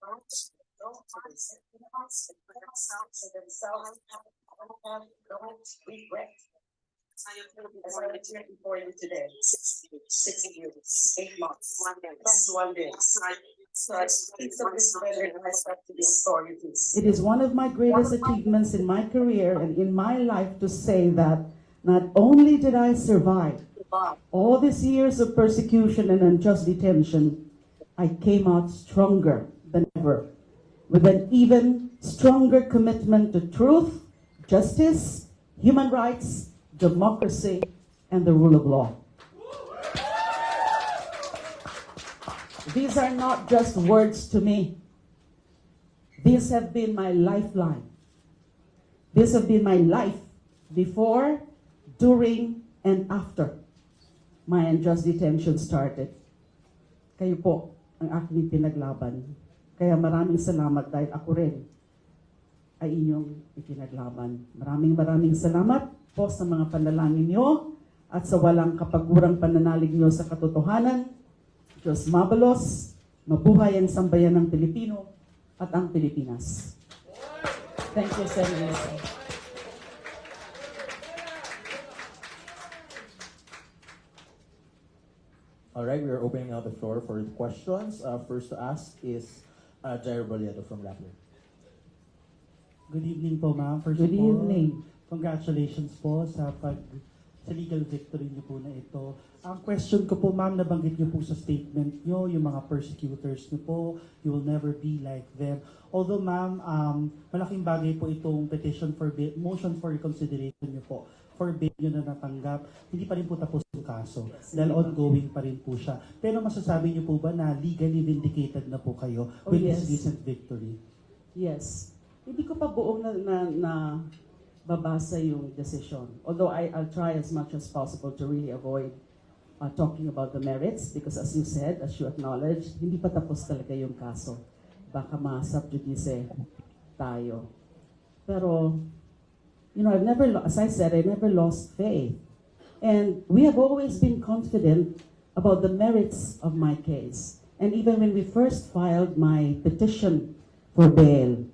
I am here for you today. 6 years, 8 months, plus 1 day. So it's a discipline and respect to the authorities. It is one of my greatest achievements in my career and in my life to say that not only did I survive all these years of persecution and unjust detention, I came out stronger than ever, with an even stronger commitment to truth, justice, human rights, democracy, and the rule of law. These are not just words to me. These have been my lifeline. These have been my life before, during, and after my unjust detention started. Kayo po ang aking pinaglaban. Kaya maraming salamat dahil ako rin ay inyong ipinaglaban. Maraming salamat po sa mga panalangin nyo at sa walang kapagurang pananalig nyo sa katotohanan. Diyos mabalos, mabuhay ang sambayan ng Pilipino at ang Pilipinas. Thank you, Senator. All right, we are opening out the floor for questions. First to ask is Jairo Boledo from Rappler. Good evening po, ma'am. First Good evening. Congratulations po sa legal victory niyo po na ito. Ang question ko po, ma'am, nabanggit niyo po sa statement niyo, yung mga persecutors niyo po, you will never be like them. Although, ma'am, malaking bagay po itong petition for bail, motion for reconsideration niyo po, for bail niyo na natanggap. Hindi pa rin po tapos yung kaso, dahil ongoing pa rin po siya. Pero masasabi niyo po ba na legally vindicated na po kayo with this recent victory? Yes. Hindi ko pa buong na babasa yung decision. Although I'll try as much as possible to really avoid talking about the merits because as you said, as you acknowledged, hindi pa tapos talaga yung kaso. Baka ma-sub judice tayo. Pero, you know, as I said, I never lost faith. And we have always been confident about the merits of my case. And even when we first filed my petition for bail,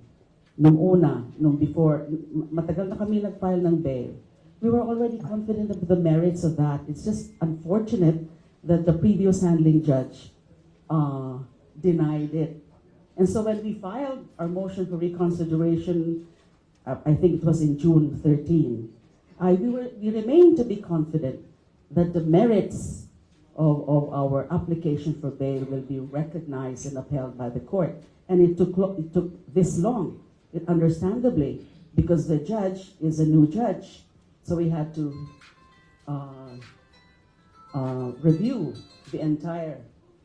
before, matagal na kami nag-file ng bail, we were already confident of the merits of that. It's just unfortunate that the previous handling judge denied it. And so when we filed our motion for reconsideration, I think it was in June 13, we remained to be confident that the merits of our application for bail will be recognized and upheld by the court. And it took this long. Understandably, because the judge is a new judge, so we had to review the entire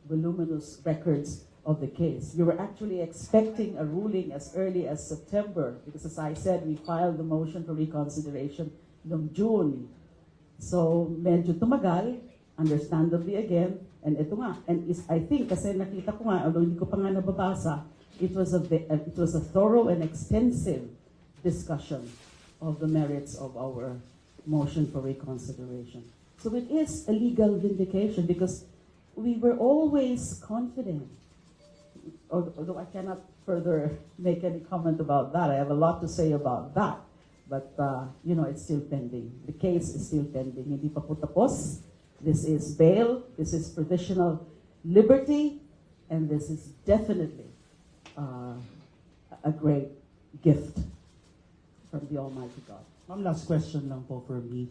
voluminous records of the case. You were actually expecting a ruling as early as September, because as I said, we filed the motion for reconsideration in June. So medyo tumagal, understandably again, and ito nga, and I think, kasi nakita ko nga, although hindi ko pa nga nababasa, it was a thorough and extensive discussion of the merits of our motion for reconsideration. So it is a legal vindication because we were always confident, although I cannot further make any comment about that. I have a lot to say about that. But, you know, it's still pending. The case is still pending. Hindi pa po tapos. This is bail, this is provisional liberty, and this is definitely a great gift from the Almighty God. Ma'am, last question lang po for me.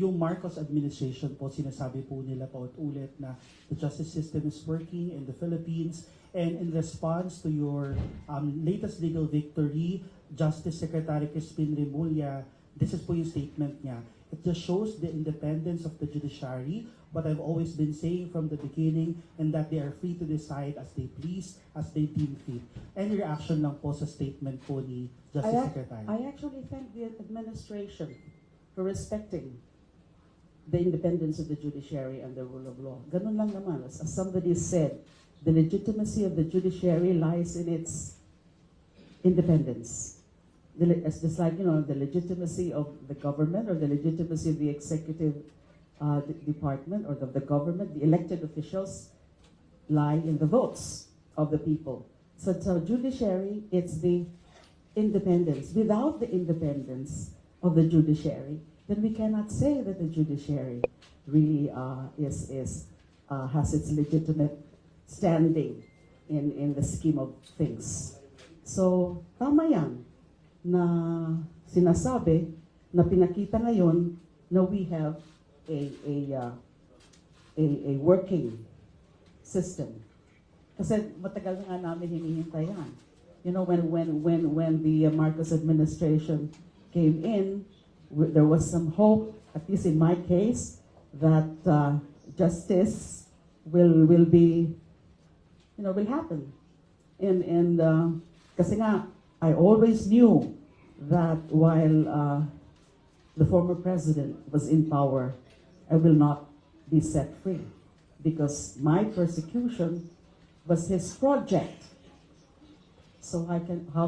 Yung Marcos administration po, sinasabi po nila paulit-ulit na the justice system is working in the Philippines. And in response to your latest legal victory, Justice Secretary Crispin Remulla, this is po yung statement niya. It just shows the independence of the judiciary, what I've always been saying from the beginning, and that they are free to decide as they please, as they deem fit. Any reaction lang po sa statement po ni Justice Secretary? I actually thank the administration for respecting the independence of the judiciary and the rule of law. Ganun lang naman. As somebody said, the legitimacy of the judiciary lies in its independence. It's just like, you know, the legitimacy of the government or the legitimacy of the executive department or of the government, the elected officials lie in the votes of the people. So judiciary, it's the independence. Without the independence of the judiciary, then we cannot say that the judiciary really has its legitimate standing in the scheme of things. So, tama yan na sinasabi na pinakita ngayon na we have a working system. Kasi matagal na nga namin hinihintay yan. You know, when the Marcos administration came in, there was some hope, at least in my case, that justice will be, you know, will happen. And kasi nga, I always knew that while the former president was in power, I will not be set free because my persecution was his project. So how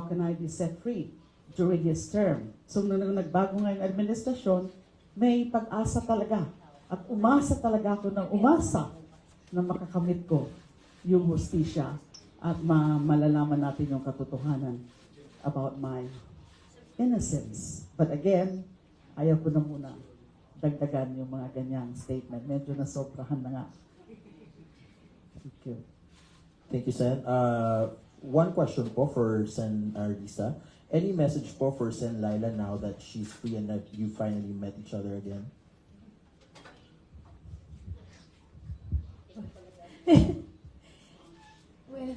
can I be set free during his term? So nung nagbago nga yung administrasyon, may pag-asa talaga. At umasa talaga ako ng umasa na makakamit ko yung hustisya at malalaman natin yung katotohanan about my innocence. But again, ayaw ko na muna dagdagan yung mga ganyang statement. Medyo nasobrahan na nga. Thank you. Thank you, Sen. One question po for Sen Risa. Any message po for Sen Leila now that she's free and that you finally met each other again? Well,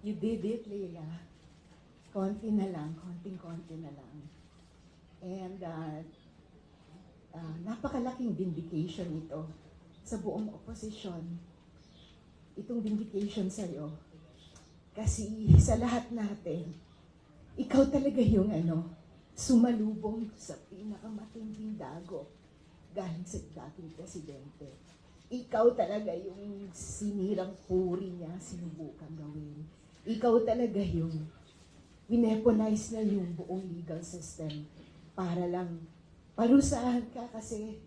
you did it, Leila. Konti na lang, konting-konti na lang. And napakalaking vindication ito sa buong oposisyon. Itong vindication sa'yo. Kasi sa lahat natin, ikaw talaga yung sumalubong sa pinakamatinding dago galing sa dating presidente. Ikaw talaga yung sinirang puri niya, sinubukan gawin. Ikaw talaga yung wineponize na yung buong legal system para lang parusahan ka kasi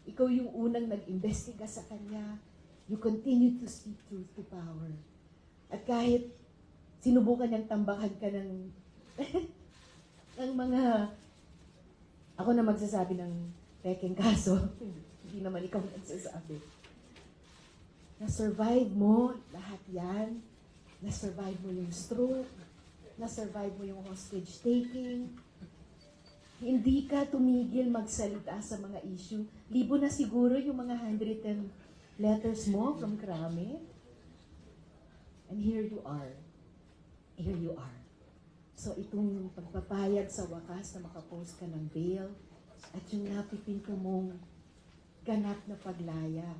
ikaw yung unang nag-imbestiga sa kanya. You continue to speak truth to power. At kahit sinubukan niyang tambakan ka ng ng mga, ako na magsasabi ng peking kaso, hindi naman ikaw nagsasabi. Na-survive mo lahat yan. Na-survive mo yung stroke. Na-survive mo yung hostage taking. Hindi ka tumigil magsalita sa mga issue. Libo na siguro yung mga handwritten letters mo from Krame. And here you are. Here you are. So itong pagpapayag sa wakas na makapost ka ng bail at yung napipinto mong ganap na paglaya.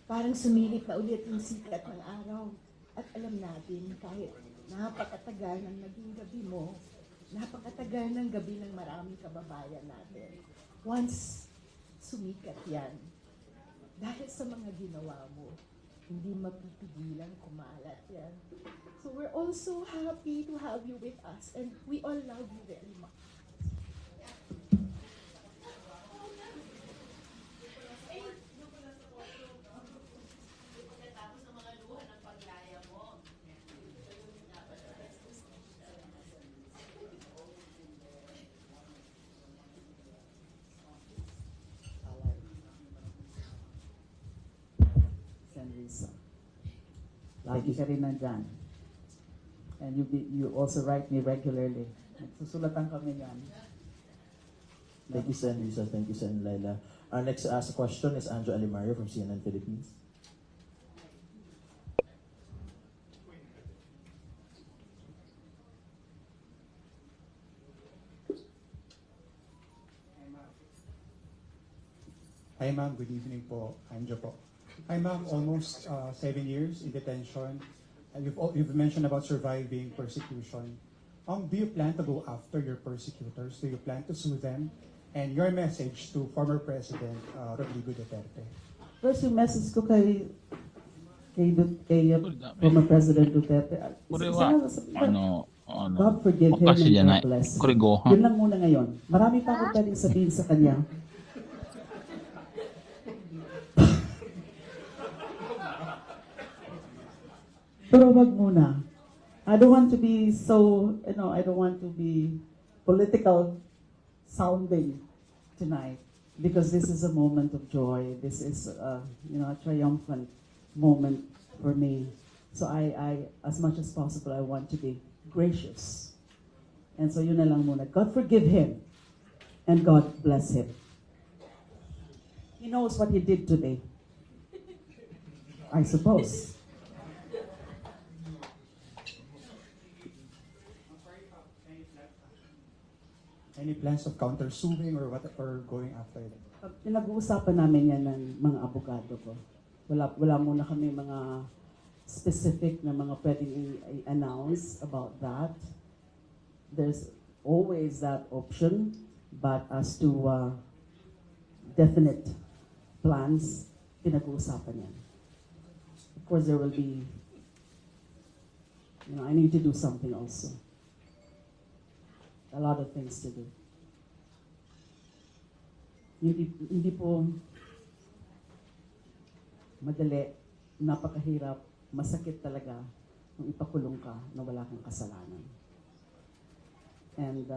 Parang sumilip na ulit yung sikat ng araw. At alam natin, kahit napakatagal ng naging gabi mo, napakatagal ng gabi ng maraming kababayan natin. Once sumikat yan, dahil sa mga ginawa mo, hindi mapipigilan kumalat yan. So we're also happy to have you with us and we all love you very much. Lagi ka rin nandyan. And you also write me regularly. Nagsusulatan kami yan. Thank you, Sen Risa. Thank you, Sen Leila. Our next to ask a question is Andrew Alimario from CNN Philippines. Hi ma'am, good evening po. Anja po. Hi ma'am, almost 7 years in detention. You've mentioned about surviving persecution. Do you plan to go after your persecutors? Do you plan to sue them? And your message to former President Rodrigo Duterte? First, yung message ko kay former President Duterte. God forgive him and God bless. Yun lang muna ngayon. Marami pa akong pwedeng sabihin sa kanya. Pero wag muna. I don't want to be so, I don't want to be political sounding tonight because this is a moment of joy. This is, a triumphant moment for me. So I, as much as possible, I want to be gracious. And so yun na lang muna. God forgive him and God bless him. He knows what he did today. I suppose. Any plans of countersuing or what, or going after them? Pinag-uusapan namin yan ng mga abogado ko. Wala muna kami mga specific na mga pwedeng i-announce about that. There's always that option, but as to definite plans, pinag-uusapan yan. Of course, there will be, I need to do something also. A lot of things to do. Hindi po madali, napakahirap, masakit talaga kung ipakulong ka na wala kang kasalanan. And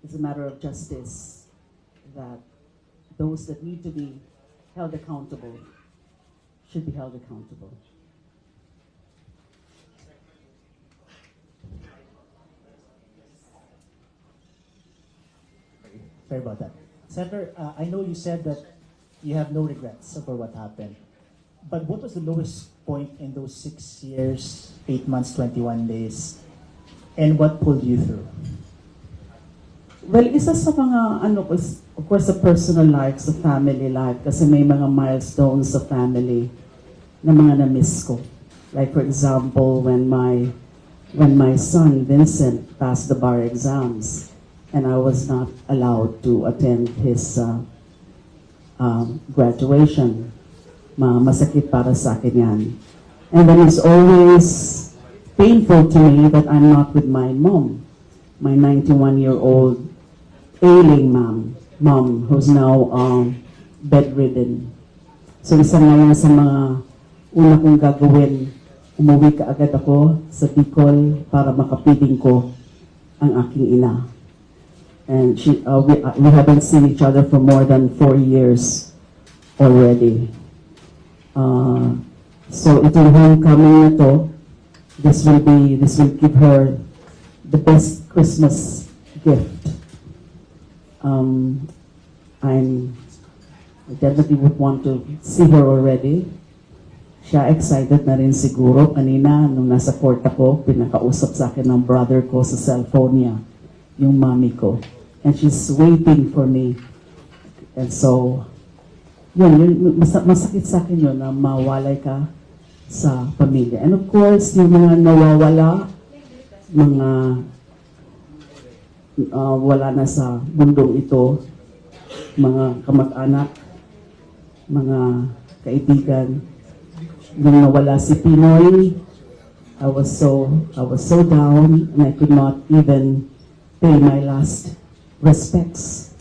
it's a matter of justice that those that need to be held accountable should be held accountable. Sorry about that. Senator, I know you said that you have no regrets over what happened. But what was the lowest point in those 6 years, 8 months, 21 days? And what pulled you through? Well, isa sa mga, of course, sa personal life, sa family life, kasi may mga milestones sa family na mga na-miss ko. Like, for example, when my son, Vincent, passed the bar exams, and I was not allowed to attend his graduation. Masakit para sa akin yan. And then it's always painful to me that I'm not with my mom, my 91-year-old ailing mom, who's now bedridden. So isa nga yan sa mga una kong gagawin, umuwi ka agad ako sa Bicol para makapiling ko ang aking ina. And we haven't seen each other for more than 4 years already. So itong homecoming na to, this will give her the best Christmas gift. I definitely would want to see her already. Siya excited na rin siguro. Kanina, nung nasa court ako, pinakausap sa akin ng brother ko sa cellphone niya, yung mommy ko. And she's waiting for me. And so, masakit sa akin yun na mawalay ka sa pamilya. And of course, yung mga nawawala, mga wala na sa mundong ito, mga kamag-anak, mga kaibigan, nung nawala si Pinoy, I was so down and I could not even pay my last respects.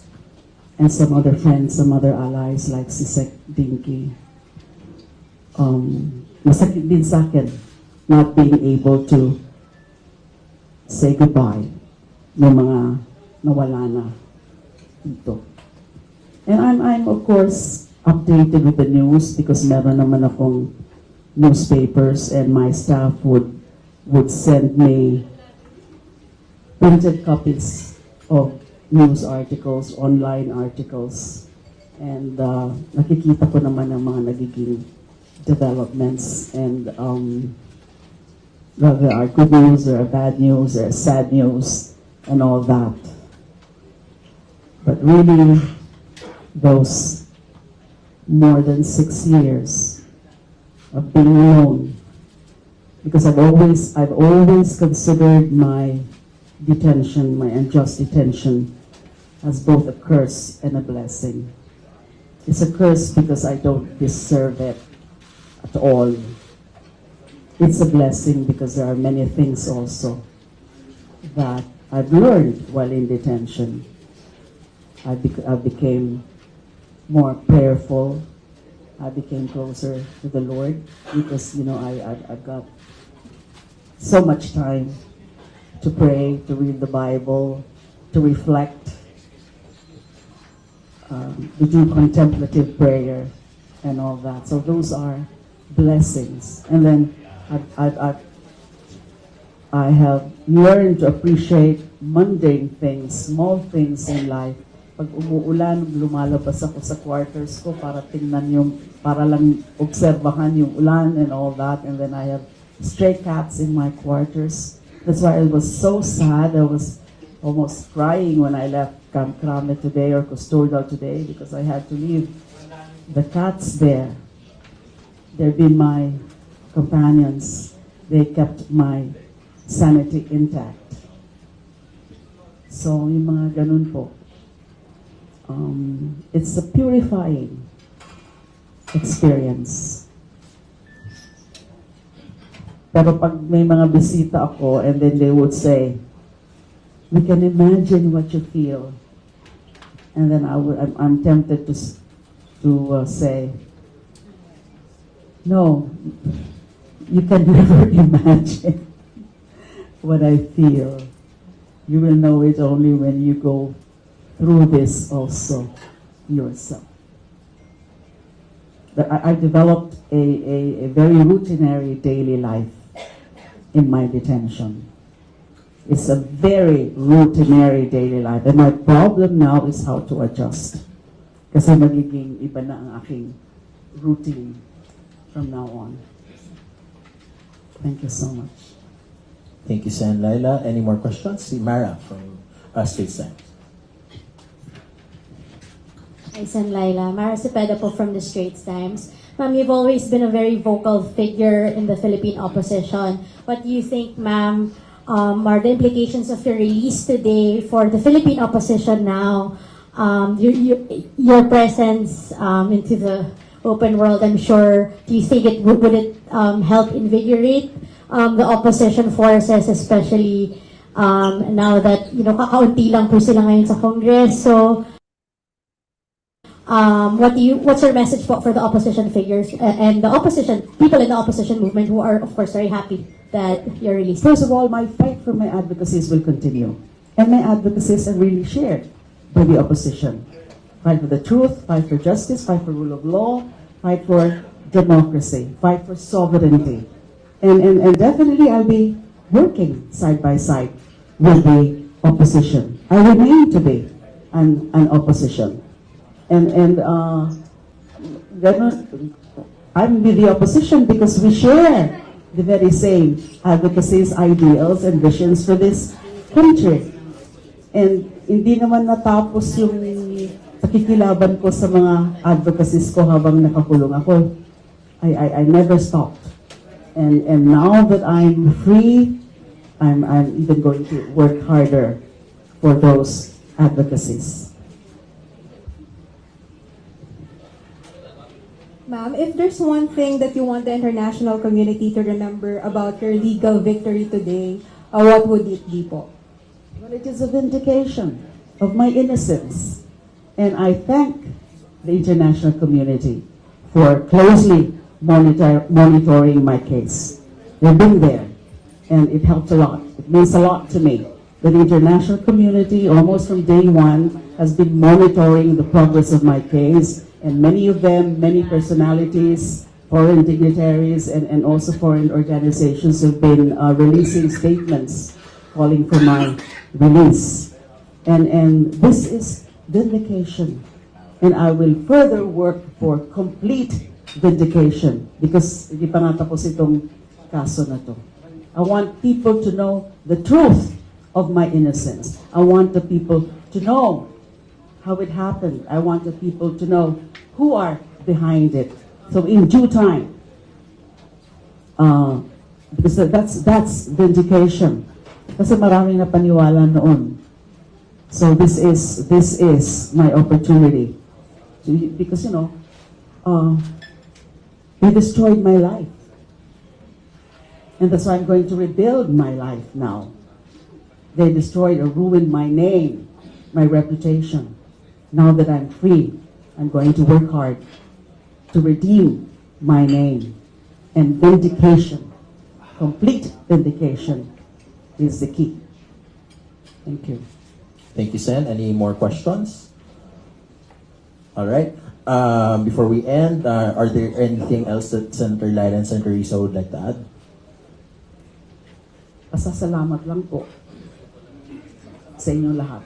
And some other friends, some other allies like si Sek Dinky. Masakit din sa akin not being able to say goodbye ng mga nawala na dito. And I'm of course updated with the news because meron naman akong newspapers and my staff would send me printed copies of news articles, online articles, and nakikita ko naman ang mga nagiging developments, and there are good news, there are bad news, there are sad news, and all that. But really, those more than 6 years of being alone, because I've always considered my detention, my unjust detention, as both a curse and a blessing. It's a curse because I don't deserve it at all. It's a blessing because there are many things also that I've learned while in detention. I became more prayerful, I became closer to the Lord because, I've got so much time to pray, to read the Bible, to reflect, to do contemplative prayer and all that. So those are blessings. And then I have learned to appreciate mundane things, small things in life. Pag umuulan, lumalabas ako sa quarters ko para para lang obserbahan yung ulan and all that. And then I have stray cats in my quarters. That's why I was so sad. I was almost crying when I left Camp Krame today or Custodial today because I had to leave the cats there. They've been my companions. They kept my sanity intact. So, yung mga ganun po. It's a purifying experience. Pero pag may mga bisita ako and then they would say, we can imagine what you feel. And then I'm tempted to say, no, you can never imagine what I feel. You will know it only when you go through this also yourself. I developed a very routinary daily life in my detention. It's a very routinary daily life. And my problem now is how to adjust. Kasi magiging iba na ang aking routine from now on. Thank you so much. Thank you, Sen. Leila. Any more questions? Si Mara from Straits Times. Hi, Sen. Leila. Mara Cepeda po from the Straits Times. Ma'am, you've always been a very vocal figure in the Philippine opposition. What do you think, ma'am, are the implications of your release today for the Philippine opposition now? Your presence into the open world, I'm sure, do you think would it help invigorate the opposition forces, especially now that, kakaunti lang po sila ngayon sa Congress? So, what's your message for the opposition figures and the people in the opposition movement who are, of course, very happy that you're released? First of all, my fight for my advocacies will continue. And my advocacies are really shared by the opposition. Fight for the truth, fight for justice, fight for rule of law, fight for democracy, fight for sovereignty. And definitely I'll be working side by side with the opposition. I remain to be an opposition. And I'm with the opposition because we share the very same advocacies, ideals, and visions for this country. And hindi naman natapos yung pakikilaban ko sa mga advocacies ko habang nakakulong ako. I never stopped. And now that I'm free, I'm even going to work harder for those advocacies. Ma'am, if there's one thing that you want the international community to remember about your legal victory today, what would it be po? Well, it is a vindication of my innocence. And I thank the international community for closely monitoring my case. They've been there, and it helped a lot. It means a lot to me that the international community, almost from day one, has been monitoring the progress of my case. And many of them, many personalities, foreign dignitaries, and also foreign organizations have been releasing statements calling for my release. And this is vindication. And I will further work for complete vindication because hindi pa nga tapos itong kaso na to. I want people to know the truth of my innocence. I want the people to know how it happened. I want the people to know who are behind it. So in due time, because that's vindication. Kasi maraming napaniwala noon. So this is my opportunity. Because they destroyed my life. And that's why I'm going to rebuild my life now. They destroyed or ruined my name, my reputation. Now that I'm free, I'm going to work hard to redeem my name. And vindication, complete vindication, is the key. Thank you. Thank you, Sen. Any more questions? All right. Before we end, are there anything else that Senator Leila and Senator Risa would like to add? Pasasalamat lang po sa inyong lahat.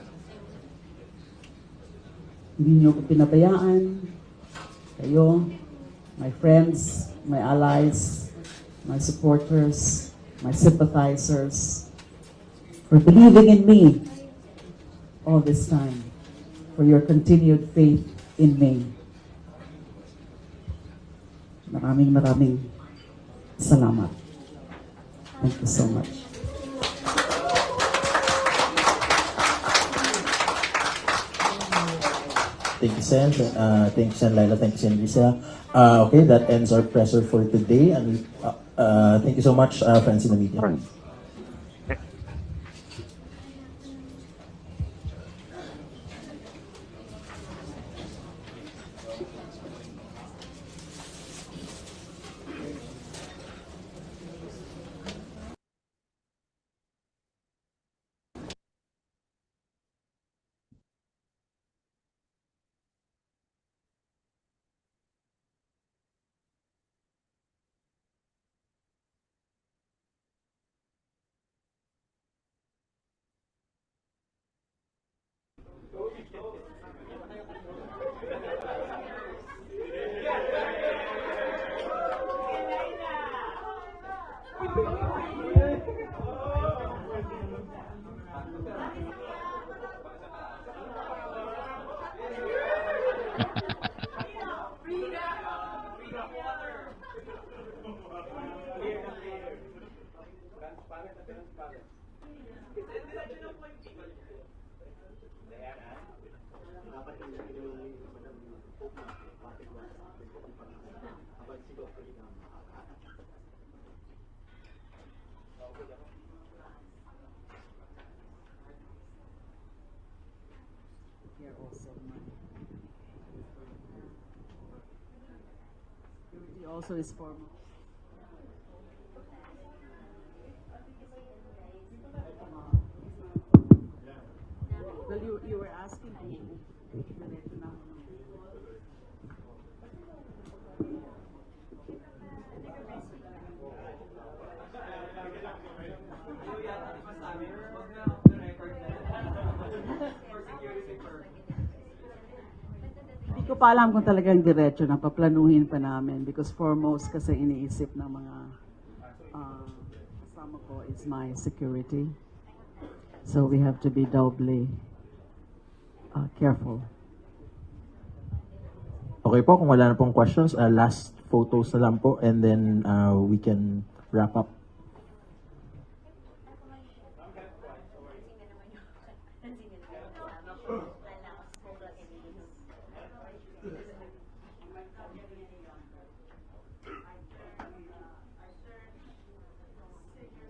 Hindi niyo ko pinabayaan, kayo, my friends, my allies, my supporters, my sympathizers, for believing in me all this time, for your continued faith in me. Maraming salamat. Thank you so much. Thank you, Sen. Thank you, Sen. Leila. Thank you, Sen. Risa. Okay, that ends our presser for today. And thank you so much, friends in the media. Here also, security also is formal. Well, you were asking me. Hindi ko pa alam kung talagang diretso na paplanuhin pa namin because foremost kasi iniisip ng mga kasama ko is my security. So we have to be doubly careful. Okay po, kung wala na pong questions, last photos na lang po and then we can wrap up.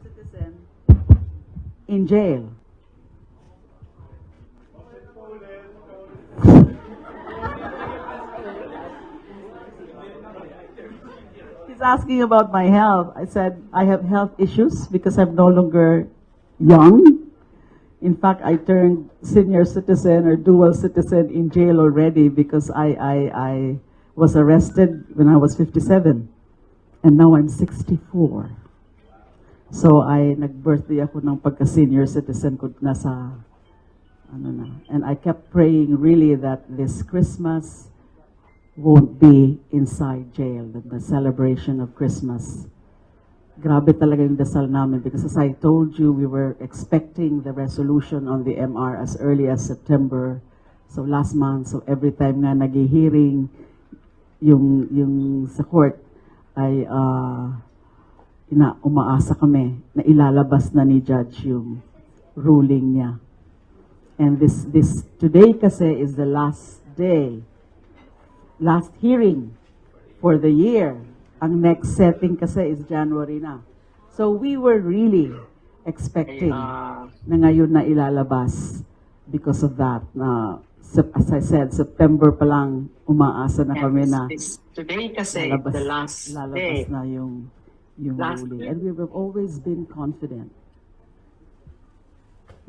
Citizen in jail. He's asking about my health. I said, I have health issues because I'm no longer young. In fact, I turned senior citizen or dual citizen in jail already because I was arrested when I was 57. And now I'm 64. So nag-birthday ako ng pagka-senior citizen ko nasa, And I kept praying really that this Christmas won't be inside jail, the celebration of Christmas. Grabe talaga yung dasal namin because as I told you, we were expecting the resolution on the MR as early as September. So last month, so every time nga nag-hearing yung sa court ay umaasa kami na ilalabas na ni judge yung ruling niya. And this today kasi is the last day, last hearing for the year. Ang next setting kasi is January na. So we were really expecting na ngayon na ilalabas because of that. as I said, September pa lang umaasa na kami na Today kasi the last lalabas day. na yung Last ruling. day. And we have always been confident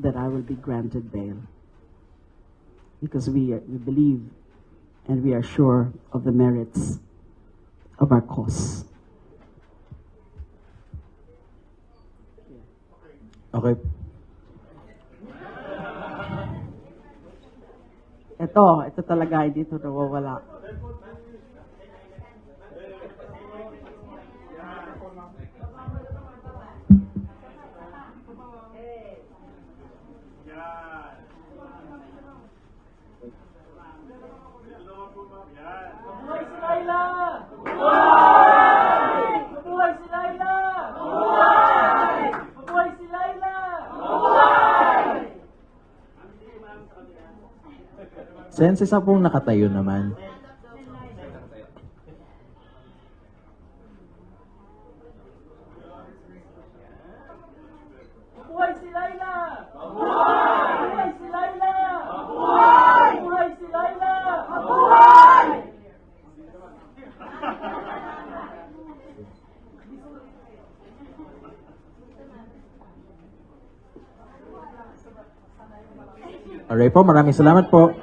that I will be granted bail because we believe and we are sure of the merits of our cause. Okay. Ito talaga, hindi ito nawawala. Mabuhay si Leila! Mabuhay! Mabuhay si Leila! Mabuhay! Mabuhay si Leila! Mabuhay! Sense, isa pong nakatayo naman. Mabuhay si Leila! Mabuhay! Mabuhay si Leila! Mabuhay! Mabuhay si Leila! Mabuhay! Alright po, maraming salamat po.